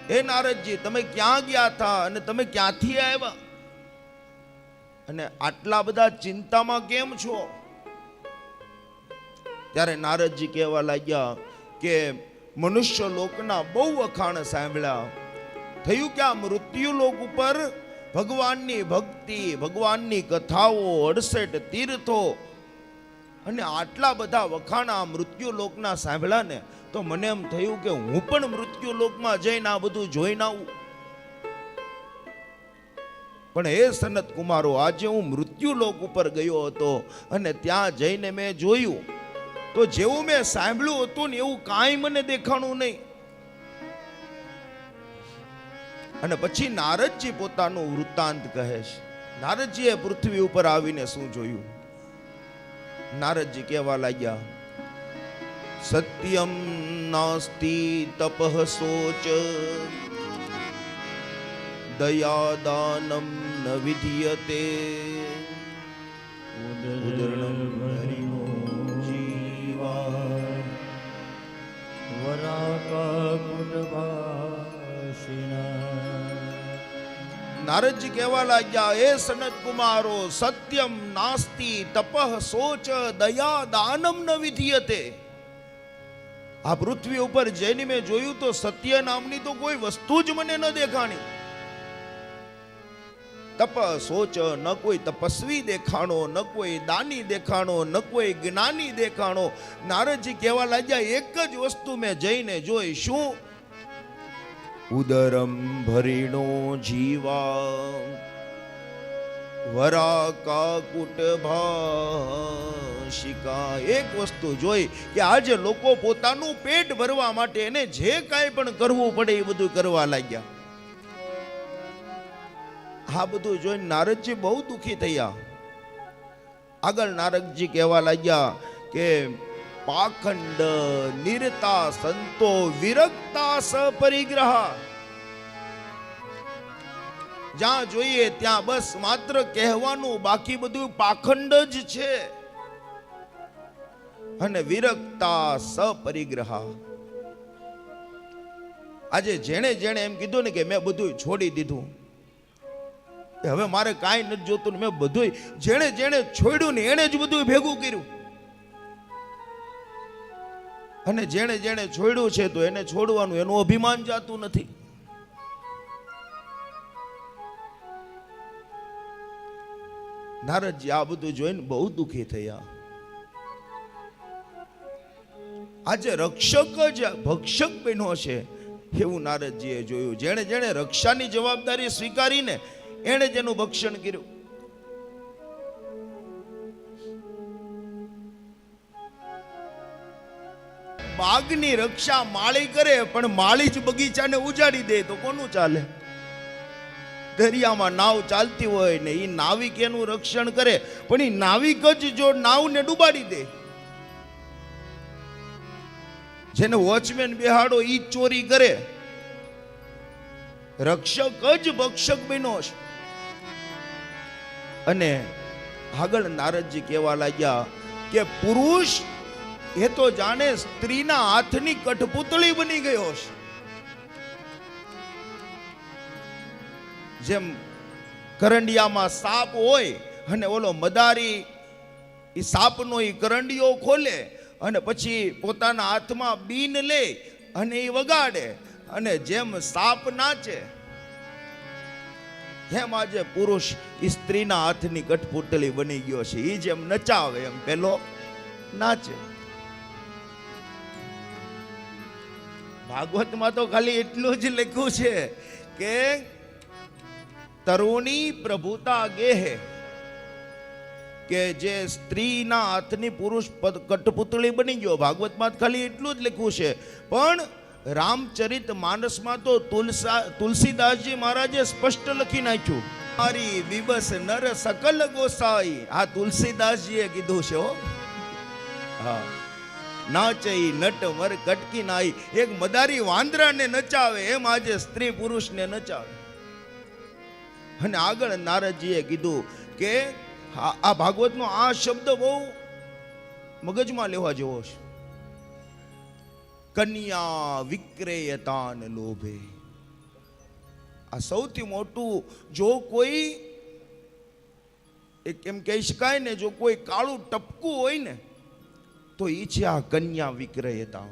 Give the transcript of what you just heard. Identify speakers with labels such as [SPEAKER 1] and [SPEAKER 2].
[SPEAKER 1] હે નારદજી, તમે ક્યાં ગયા હતા અને તમે ક્યાંથી આવ્યા અને આટલા બધા ચિંતામાં કેમ છો? ત્યારે નારદજી કહેવા લાગ્યા કે મનુષ્ય લોકના બહુ વખાણ સાંભળ્યા. થયું કે આ મૃત્યુ લોક ઉપર ભગવાનની ભક્તિ, ભગવાનની કથાઓ, 68 તીર્થો અને આટલા બધા વખાણા મૃત્યુ લોકના સાંભળ્યા ને, તો મને એમ થયું કે હું પણ મૃત્યુ લોકમાં જઈને આ બધું જોઈને આવું. પણ હે સનત કુમારો, આજે હું મૃત્યુ લોક ઉપર ગયો હતો અને ત્યાં જઈને મેં જોયું તો જેવું મેં સાંભળ્યું હતું ને એવું કાંઈ મને દેખાણું નહીં. અને પછી નારદજી પોતાનું વૃત્તાંત કહે છે. નારદજીએ પૃથ્વી ઉપર આવીને શું જોયું? નારદજી કહેવા લાગ્યા, સત્યમ નાસ્તિ તપઃ શોચ દયાદાનમ ન વિધીયતે ઉદર્ણમ હરિનો જીવા નારદજી કહેવા લાગ્યા, એ સનત કુમારો, સત્યમ નાસ્તિ તપઃ શોચ દયા દાનમ ન વિધીયતે. આ પૃથ્વી ઉપર જઈને મેં જોયું તો સત્ય નામની તો કોઈ વસ્તુ જ મને ન દેખાણી. તપ શોચ, ન કોઈ તપસ્વી દેખાણો, ન કોઈ દાની દેખાણો, ન કોઈ જ્ઞાની દેખાણો. નારદજી કહેવા લાગ્યા, એક જ વસ્તુ મેં જઈને જોઈ. શું? ઉદરમ ભરીણો જીવા વરાકા કુટભાષિકા. એક વસ્તુ જોઈ કે આજે લોકો પોતાનું પેટ ભરવા માટે એને જે કાંઈ પણ કરવું પડે એ બધું કરવા લાગ્યા. આ બધું જોઈને નારદજી બહુ દુઃખી થયા. આગળ નારદજી કહેવા લાગ્યા કે પાખંડ નિરતા સંતો વિરક્તા સપરિગ્રહ. જ્યાં જોઈએ ત્યાં બસ માત્ર કહેવાનું, બાકી બધું પાખંડ જ છે. અને વિરક્તા સપરિગ્રહ. આજે જેણે જેણે એમ કીધું ને કે મેં બધું છોડી દીધું, હવે મારે કાંઈ નથી જોતું, મેં બધું, જેણે જેણે છોડ્યું ને એને જ બધું ભેગું કર્યું. અને જેણે જેણે છોડ્યું છે તો એને છોડવાનું, એનું અભિમાન જાતું નથી. નારદજી આ બધું જોઈને બહુ દુઃખી થયા. આજે રક્ષક જ ભક્ષક બન્યો છે એવું નારદજીએ જોયું. જેણે જેણે રક્ષાની જવાબદારી સ્વીકારીને એણે જ એનું ભક્ષણ કર્યું. બાગની રક્ષા માળી કરે, પણ માળી જ બગીચાને ઉજાડી દે તો કોનું ચાલે? દરિયામાં નાવ ચાલતી હોય ને એ નાવિક એનું રક્ષણ કરે, પણ એ નાવિક જ જો નાવને ડૂબાડી દે, જેને વોચમેન બેહાડો ઈ ચોરી કરે, રક્ષક જ ભક્ષક બન્યો છે. અને આગળ નારદજી કહેવા લાગ્યા કે પુરુષ એ તો જાણે સ્ત્રીના હાથની કઠપુતળી બની ગયો છે. જેમ કરંડિયામાં સાપ હોય અને ઓલો મદારી એ સાપનો એ કરંડિયો ખોલે અને પછી પોતાના હાથમાં બીન લે અને એ વગાડે, અને જેમ સાપ નાચે એમ આજે પુરુષ સ્ત્રીના હાથની કઠપુતળી બની ગયો છે. એ જેમ નચાવે એમ પેલો નાચે. ભાગવતમાં તો ખાલી એટલું જ લખ્યું છે કે તરુણી પ્રભુતા ગેહે, કે જે સ્ત્રીના હાથની પુરુષ કઠપુતળી બની ગયો. ભાગવતમાં ખાલી એટલું જ લખ્યું છે. પણ રામચરિત માનસમાં તો તુલસીદાસજી મહારાજે સ્પષ્ટ લખી નાખ્યું, મારી વિબસ નર સકલ ગોસાઈ. આ તુલસીદાસજીએ કીધું છે. હા, નાચઈ નટ મર કટકી નાઈ. એક મદારી વાંદરાને નચાવે એમ આજે સ્ત્રી પુરુષને નચાવે. અને આગળ નારદજીએ કીધું કે આ ભાગવતનો આ શબ્દ બહુ મગજમાં લેવા જેવો છે. કન્યા વિક્રેયતાન લોભે. આ સૌથી મોટું, જો કોઈ એક એમ કહી શકાય ને, જો કોઈ કાળું ટપકું હોય ને તો એ છે આ કન્યા વિક્રયતા.